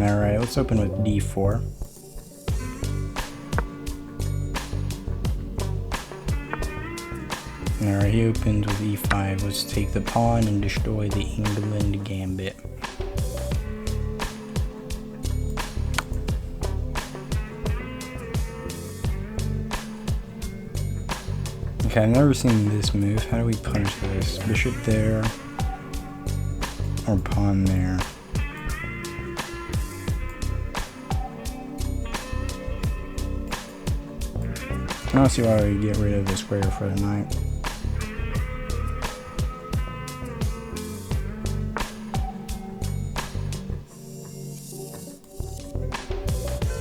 Alright, let's open with d4. Alright, he opens with e5. Let's take the pawn and destroy the England gambit. Okay, I've never seen this move. How do we punish this? Bishop there. Or pawn there. I don't see why we get rid of the square for the knight.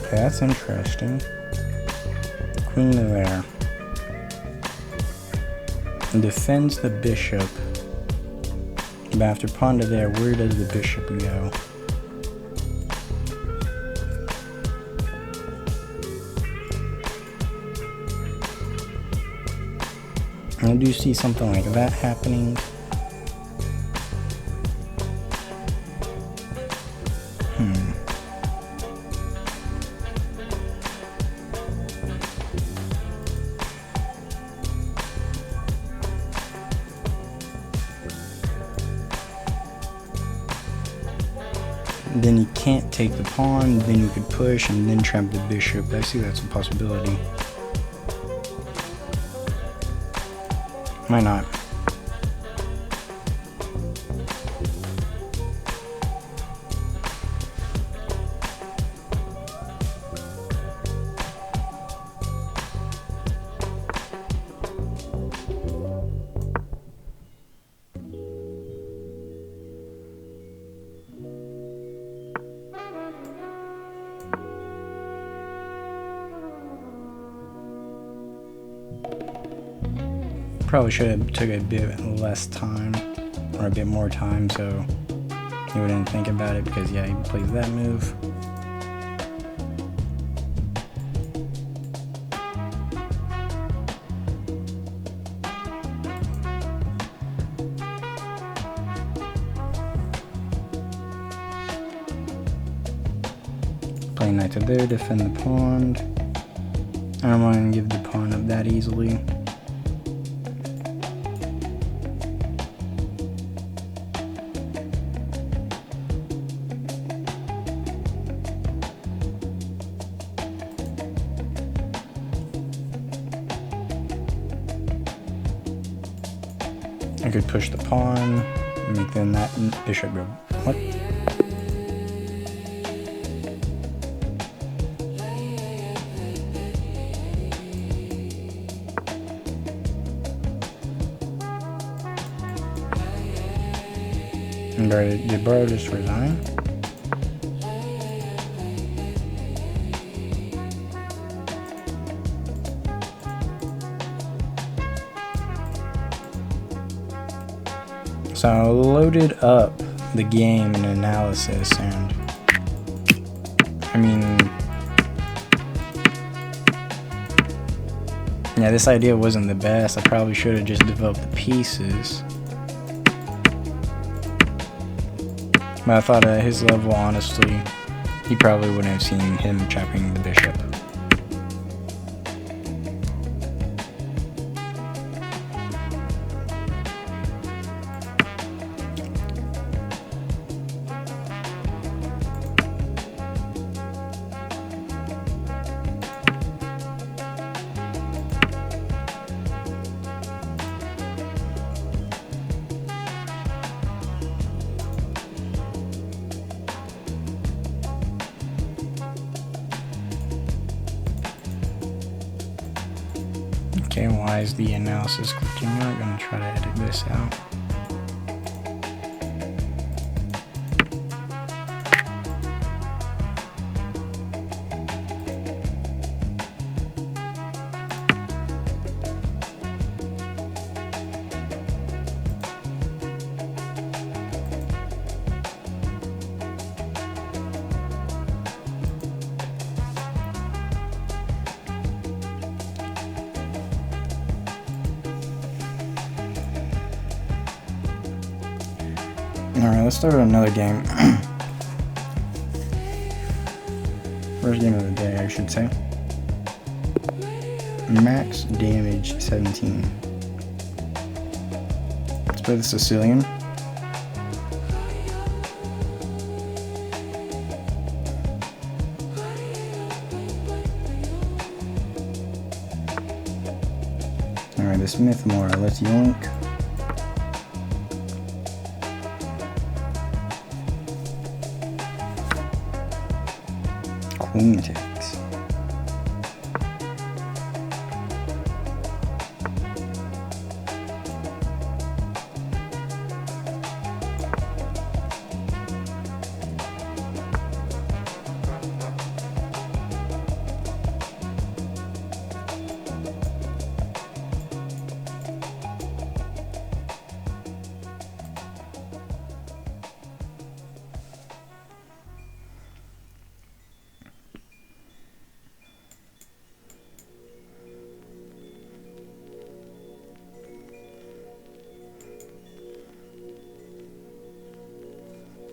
Okay, that's interesting. Queen to there. And defends the bishop. But after pawn to there, where does the bishop go? I do see something like that happening. Then you can't take the pawn, then you could push and then trap the bishop. I see that's a possibility. Might not. Probably should have took a bit less time, or a bit more time, so he wouldn't think about it, because yeah, he plays that move. Play knight to there, defend the pawn. I don't want to give the pawn up that easily. I could push the pawn, make then that bishop go. What? And did Bro just resign? So I loaded up the game and analysis, and I mean, yeah, this idea wasn't the best. I probably should have just developed the pieces. But I thought at his level, honestly, he probably wouldn't have seen him trapping the bishop. Okay, why is the analysis glitching out? I'm gonna try to edit this out. Alright, let's start another game. First game of the day, I should say. Max damage 17. Let's play the Sicilian. Alright, the Smith more. Let's yoink. Queen takes.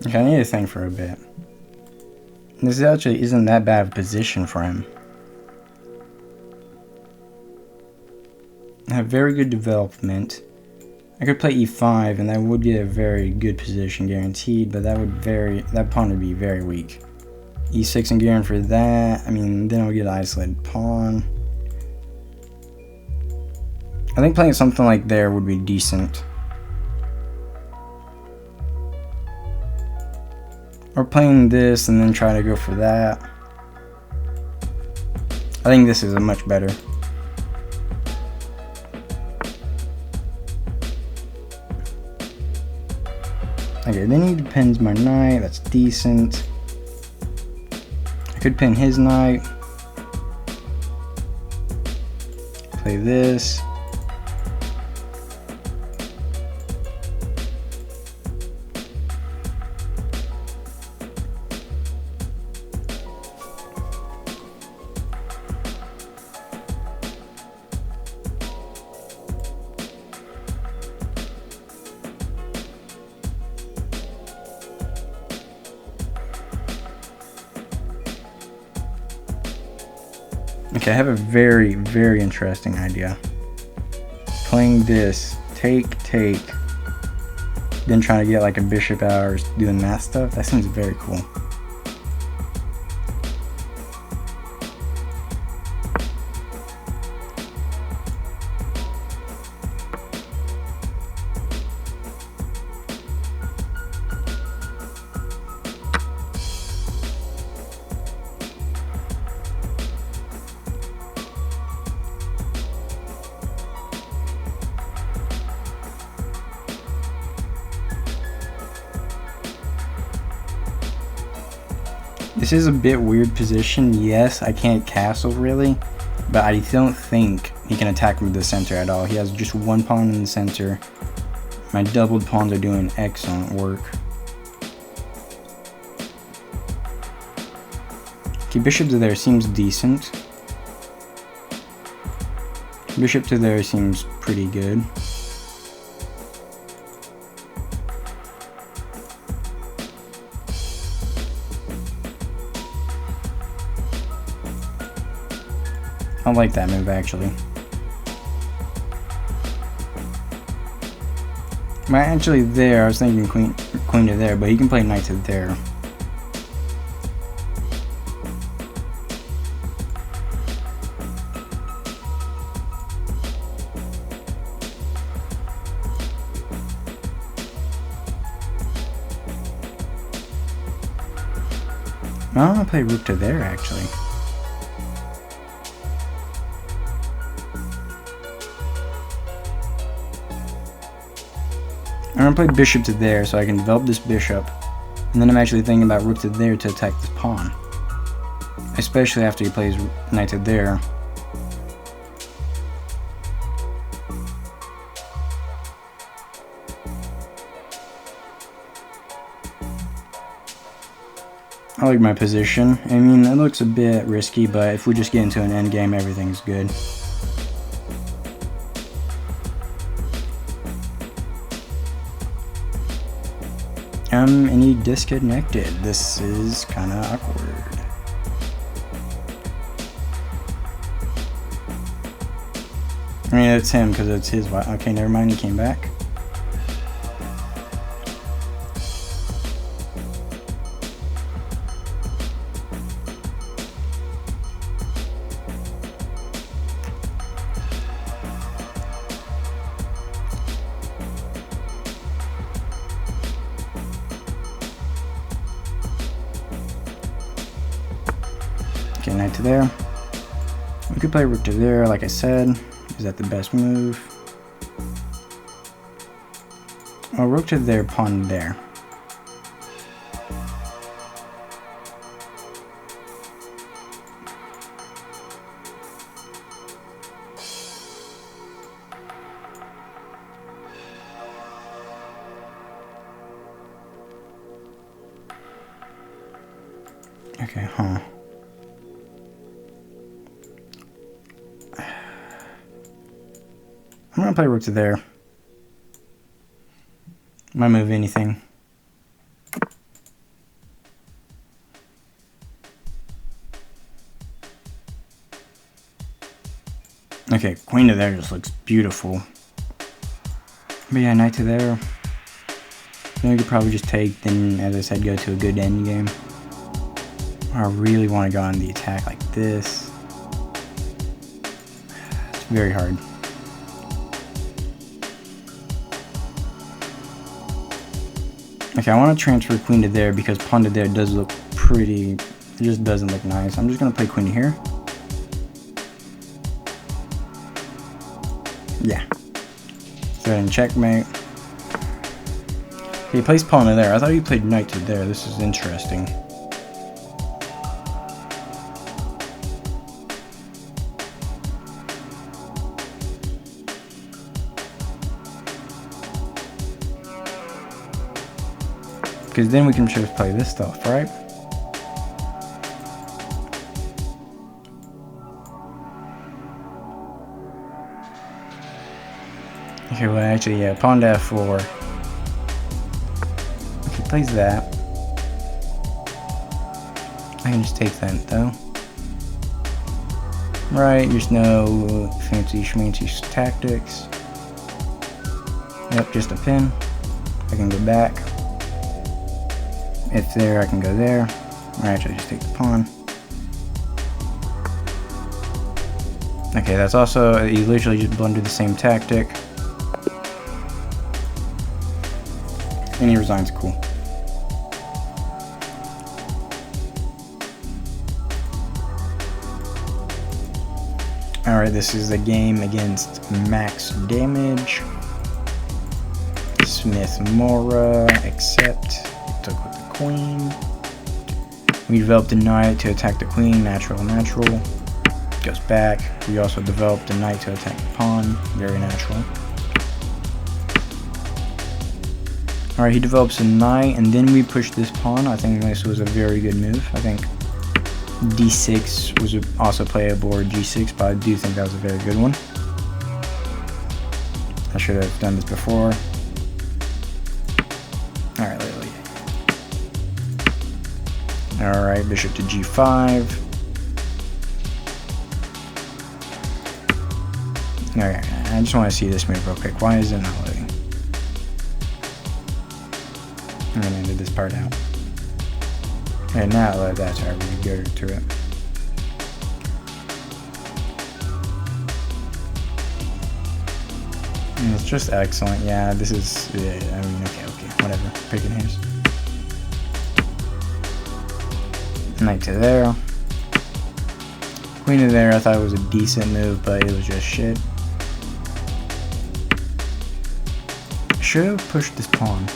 Okay, I need to think for a bit. This actually isn't that bad of a position for him. I have very good development. I could play e5 and that would get a very good position guaranteed, but that pawn would be very weak. e6 and gearing for that. I mean, then I would get an isolated pawn. I think playing something like there would be decent. Or playing this and then try to go for that. I think this is a much better. Okay, then he pins my knight. That's decent. I could pin his knight. Play this. Okay, I have a very, very interesting idea. Playing this, take, then trying to get like a bishop out or doing that stuff. That seems very cool. This is a bit weird position. Yes, I can't castle really, but I don't think he can attack from the center at all. He has just one pawn in the center. My doubled pawns are doing excellent work. Okay, bishop to there seems decent. Bishop to there seems pretty good. I like that move actually. Well, actually there, I was thinking queen to there, but he can play knight to there. I'm gonna play rook to there actually. I'm gonna play bishop to there so I can develop this bishop, and then I'm actually thinking about rook to there to attack this pawn, especially after he plays knight to there. I like my position. I mean, it looks a bit risky, but if we just get into an endgame, everything's good. And he disconnected. This is kind of awkward. I mean, it's him because it's his. Okay, never mind. He came back. Okay, knight to there. We could play rook to there, like I said. Is that the best move? Oh, rook to there, pawn there. Okay, huh. I'm gonna play rook to there. Might move anything. Okay, queen to there just looks beautiful. But yeah, knight to there. Then we could probably just take, then as I said, go to a good end game. I really want to go on the attack like this. It's very hard. Okay, I want to transfer queen to there because pawn to there does look pretty. It just doesn't look nice. I'm just going to play queen to here. Yeah. Go ahead and checkmate. Okay, he plays pawn to there. I thought he played knight to there. This is interesting. Because then we can just play this stuff, right? Okay, well actually, yeah, pawn to f4. If he plays that, I can just take that though. Right, there's no fancy schmancy tactics. Yep, just a pin. I can go back. If there, I can go there. Or actually, just take the pawn. Okay, that's also, you literally just blundered the same tactic. And he resigns, cool. Alright, this is the game against Max Damage. Smith Mora, accept. Took with the queen. We developed a knight to attack the queen, natural. Goes back. We also developed a knight to attack the pawn, very natural. Alright, he develops a knight, and then we push this pawn. I think this was a very good move. I think d6 was also playable, or g6, but I do think that was a very good one. I should have done this before. Alright, Lily. Alright, bishop to g5. Alright, I just want to see this move real quick. Why is it not loading? I'm gonna edit this part out. Okay, now it loaded that, so we can go to it. And it's just excellent. Yeah, this is. Yeah, I mean, okay, whatever. Picking hairs. Knight to there. Queen to there. I thought it was a decent move, but it was just shit. Should have pushed this pawn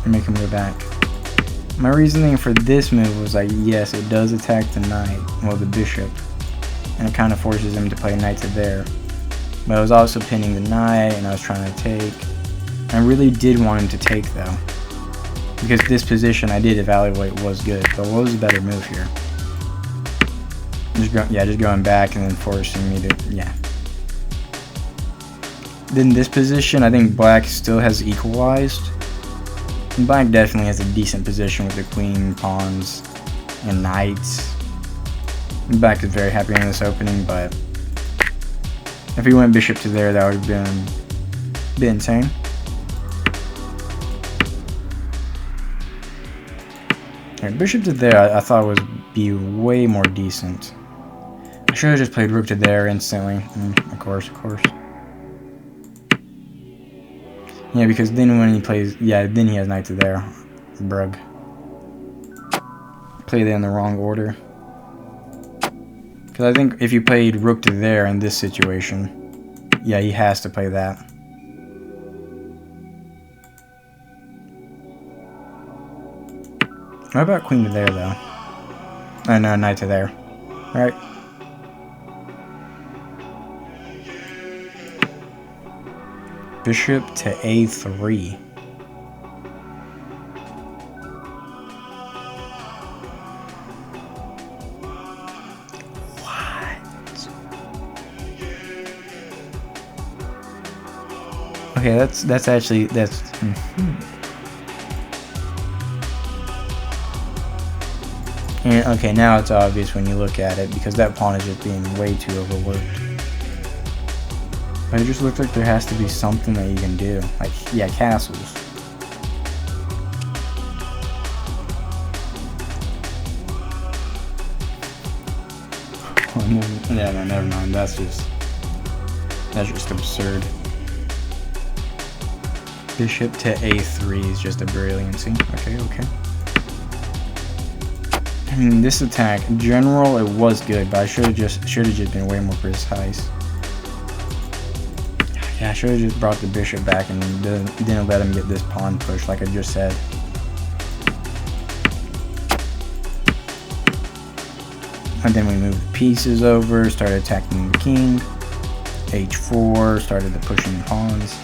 and make him go back. My reasoning for this move was like, yes, it does attack the knight, well, the bishop, and it kind of forces him to play knight to there. But I was also pinning the knight, and I was trying to take. I really did want him to take though, because this position I did evaluate was good. But what was the better move here? Just going back and then forcing me to, yeah. Then this position, I think black still has equalized. Black definitely has a decent position with the queen, pawns, and knights. Black is very happy in this opening, but If he went bishop to there, that would have been insane. Alright, bishop to there I thought would be way more decent. I should have just played rook to there instantly. Of course. Yeah, because then when he plays, yeah, then he has knight to there. Brug. Played it in the wrong order. Because I think if you played rook to there in this situation, yeah, he has to play that. What about queen to there, though? Oh, no, knight to there. Alright. Bishop to a3. Okay, that's actually And okay, now it's obvious when you look at it because that pawn is just being way too overworked. But it just looks like there has to be something that you can do, like yeah, castles. Yeah, no, never mind. That's just absurd. Bishop to a3 is just a brilliancy. Okay. I mean, this attack, in general, it was good, but I should have just been way more precise. Yeah, I should have just brought the bishop back and didn't let him get this pawn push, like I just said. And then we moved the pieces over, started attacking the king. H4, started the pushing pawns.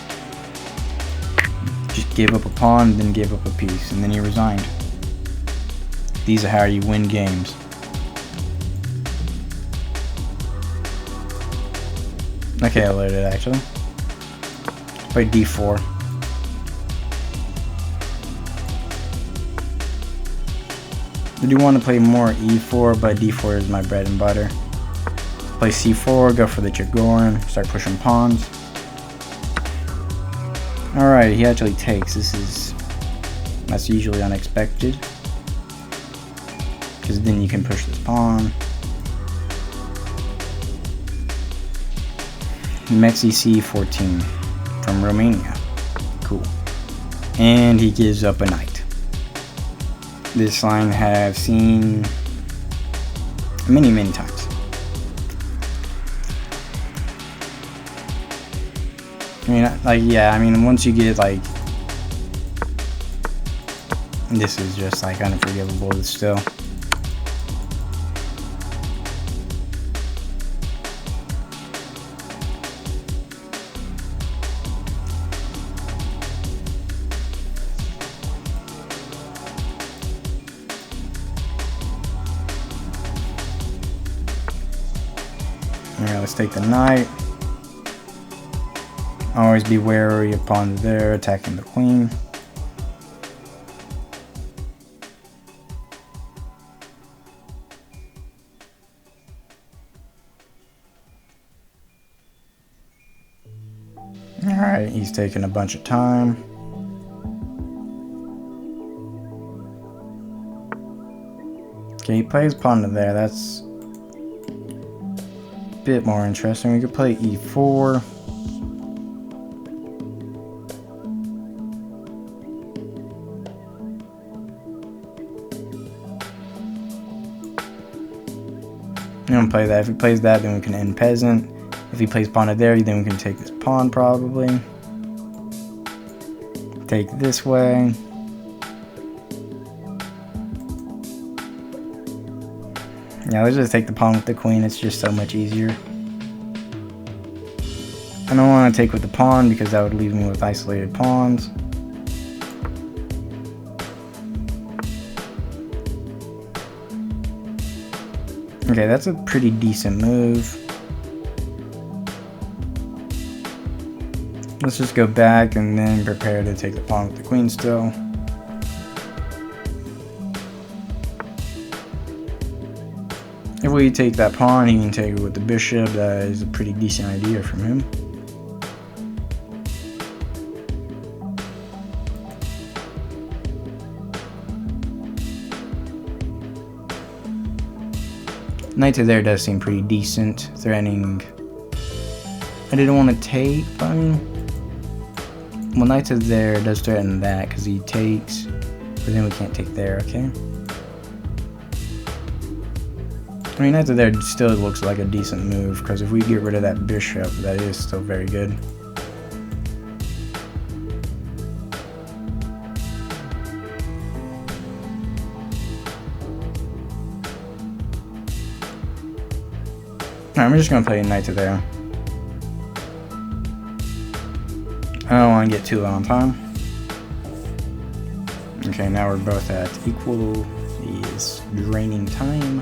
Just gave up a pawn, then gave up a piece, and then he resigned. These are how you win games. Okay, I loaded actually. Play d4. I do want to play more e4, but d4 is my bread and butter. Play c4, go for the Jagoran, start pushing pawns. Alright, he actually takes. That's usually unexpected. Because then you can push this pawn. Mexi C14 from Romania. Cool. And he gives up a knight. This line I have seen many times. I mean, like, yeah, I mean, once you get, like, this is just, like, unforgivable still. Alright, let's take the knight. Always be wary of pawns there, attacking the queen. Alright, he's taking a bunch of time. Okay, he plays pawn to there, that's a bit more interesting. We could play e4. We don't play that. If he plays that, then we can end peasant. If he plays pawn to there, then we can take this pawn probably. Take this way. Yeah, let's just take the pawn with the queen. It's just so much easier. I don't want to take with the pawn because that would leave me with isolated pawns. Okay, that's a pretty decent move. Let's just go back and then prepare to take the pawn with the queen still. If we take that pawn, he can take it with the bishop. That is a pretty decent idea from him. Knight to there does seem pretty decent. Threatening. I didn't want to take, but I mean, well, knight to there does threaten that because he takes, but then we can't take there. Okay. I mean, knight to there still looks like a decent move because if we get rid of that bishop, that is still very good. Alright, I'm just gonna play knight to there. I don't want to get too low on time. Okay, now we're both at equal. He is draining time.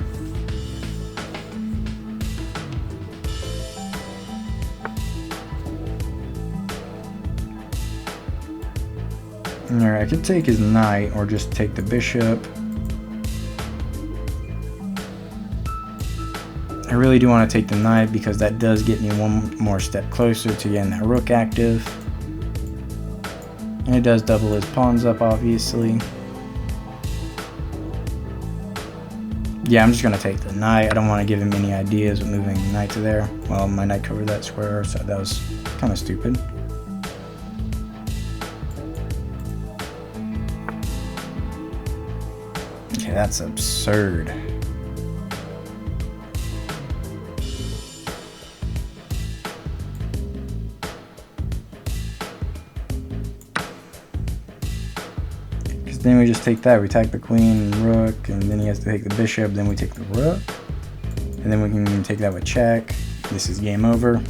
Alright, I could take his knight or just take the bishop. I really do want to take the knight because that does get me one more step closer to getting that rook active. And it does double his pawns up, obviously. Yeah, I'm just going to take the knight. I don't want to give him any ideas of moving the knight to there. Well, my knight covered that square, so that was kind of stupid. Okay, that's absurd. Then we just take that, we take the queen and rook, and then he has to take the bishop, then we take the rook, and then we can take that with check. This is game over.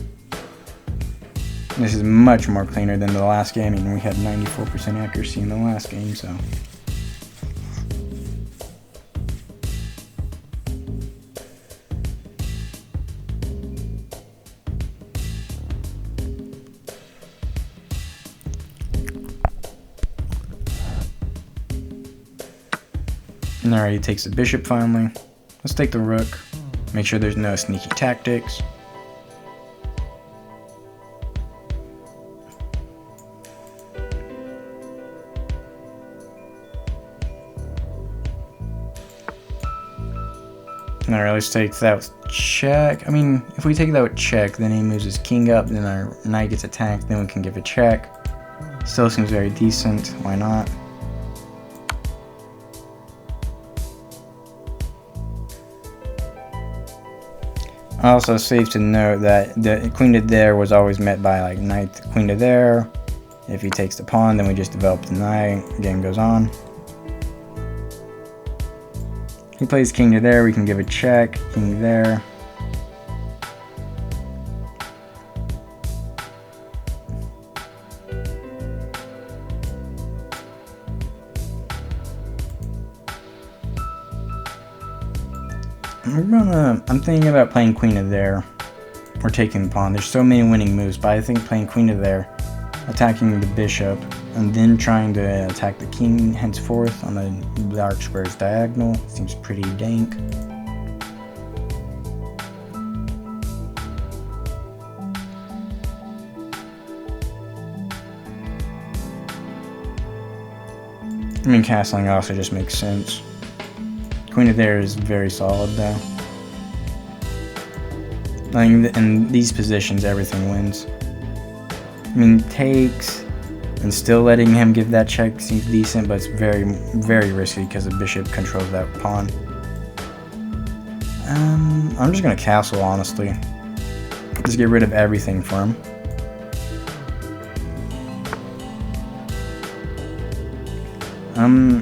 This is much more cleaner than the last game, and we had 94% accuracy in the last game, so. Alright, he takes the bishop finally. Let's take the rook. Make sure there's no sneaky tactics. Alright, let's take that with check. I mean, if we take that with check, then he moves his king up, then our knight gets attacked, then we can give a check. Still seems very decent, why not? Also, safe to note that the queen to there was always met by like knight queen to there. If he takes the pawn, then we just develop the knight. Game goes on. He plays king to there. We can give a check. King to there. I'm thinking about playing queen to there or taking the pawn. There's so many winning moves, but I think playing queen to there, attacking the bishop, and then trying to attack the king henceforth on the dark square's diagonal seems pretty dank. I mean, castling also just makes sense. Queen to there is very solid though. I mean, in these positions, everything wins. I mean, takes and still letting him give that check seems decent, but it's very, very risky because the bishop controls that pawn. I'm just gonna castle, honestly. Just get rid of everything for him.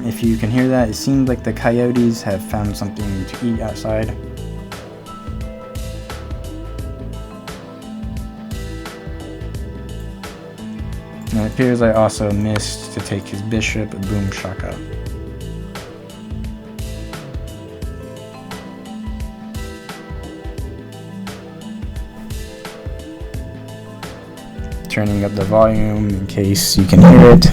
If you can hear that, it seems like the coyotes have found something to eat outside. And it appears I also missed to take his bishop, boom shaka. Turning up the volume in case you can hear it.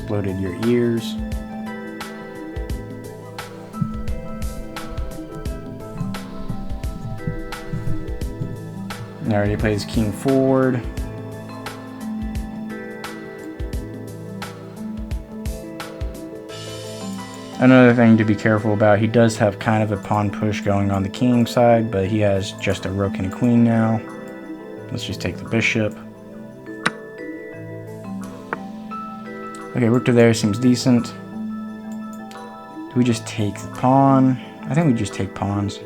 exploded your ears. Alright, he plays king forward. Another thing to be careful about, he does have kind of a pawn push going on the king side, but he has just a rook and a queen now. Let's just take the bishop. Okay, rook to there seems decent. Do we just take the pawn? I think we just take pawns.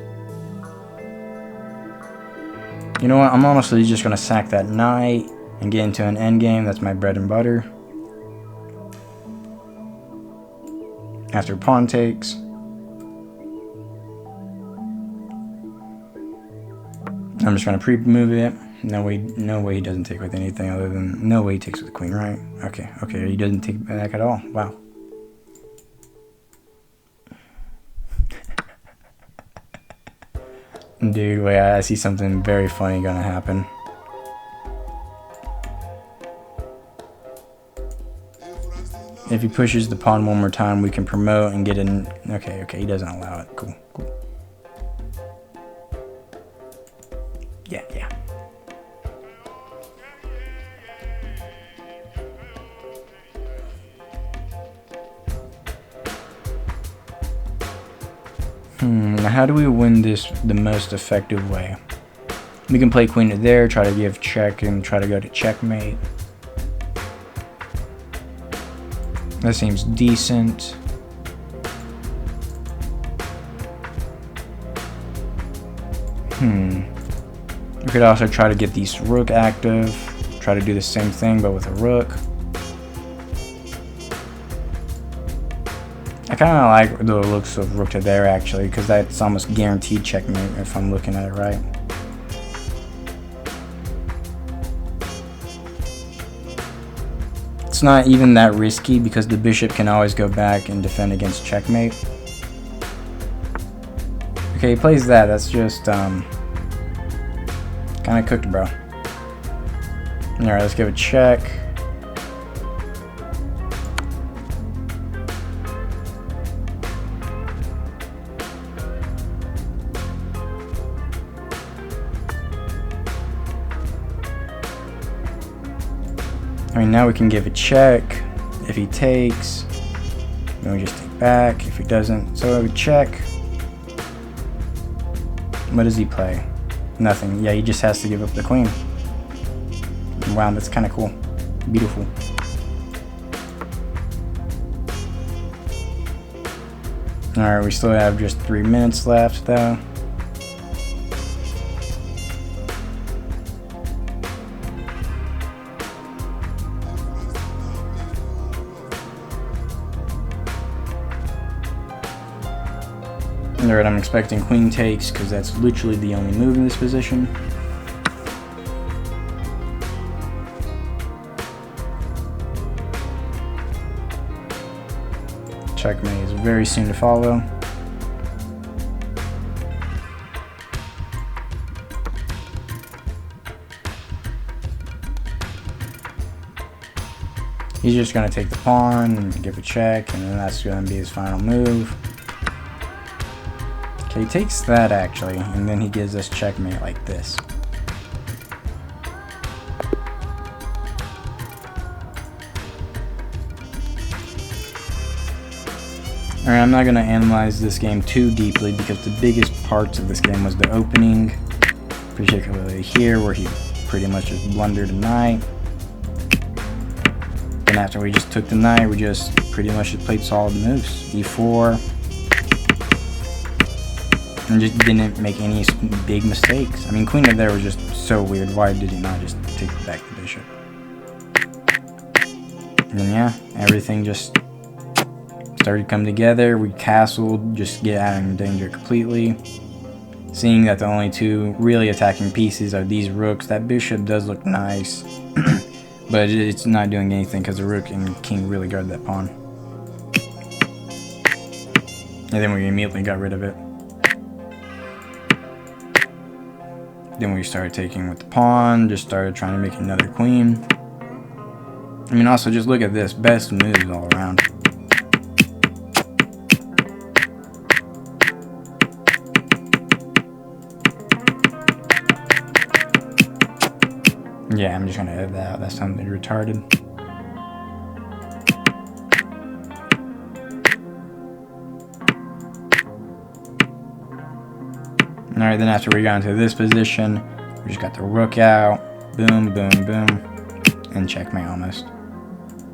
You know what, I'm honestly just going to sack that knight and get into an endgame. That's my bread and butter. After pawn takes. I'm just going to pre-move it. No way he doesn't take with anything other than... No way he takes with the queen, right? Okay, he doesn't take back at all. Wow. Dude, wait, I see something very funny gonna happen. If he pushes the pawn one more time, we can promote and get in... Okay, he doesn't allow it. Cool. Yeah. How do we win this the most effective way? We can play queen to there, try to give check, and try to go to checkmate. That seems decent. We could also try to get these rook active. Try to do the same thing, but with a rook. I kind of like the looks of rook to there, actually, because that's almost guaranteed checkmate if I'm looking at it right. It's not even that risky because the bishop can always go back and defend against checkmate. Okay, he plays that. That's just kind of cooked, bro. Alright, let's give a check. I mean, now we can give a check. If he takes, then we just take back. If he doesn't, so we check. What does he play? Nothing. Yeah, he just has to give up the queen. Wow, that's kind of cool. Beautiful. Alright, we still have just 3 minutes left, though. Alright, I'm expecting queen takes because that's literally the only move in this position. Checkmate is very soon to follow. He's just going to take the pawn and give a check, and then that's going to be his final move. Okay, he takes that actually, and then he gives us checkmate like this. Alright, I'm not going to analyze this game too deeply because the biggest parts of this game was the opening, particularly here where he pretty much just blundered a knight. Then after we just took the knight, we just pretty much just played solid moves. E4. And just didn't make any big mistakes. I mean, queen of there was just so weird. Why did he not just take back the bishop? And then yeah, everything just started to come together. We castled, just get out of danger completely. Seeing that the only two really attacking pieces are these rooks. That bishop does look nice, but it's not doing anything because the rook and king really guard that pawn. And then we immediately got rid of it. Then we started taking with the pawn, just started trying to make another queen. I mean, also, just look at this. Best moves all around. Yeah, I'm just gonna edit that out. That's something retarded. Alright, then after we got into this position, we just got the rook out. Boom, boom, boom. And checkmate almost.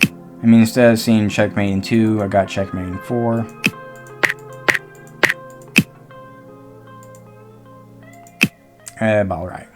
I mean, instead of seeing checkmate in 2, I got checkmate in 4. Alright.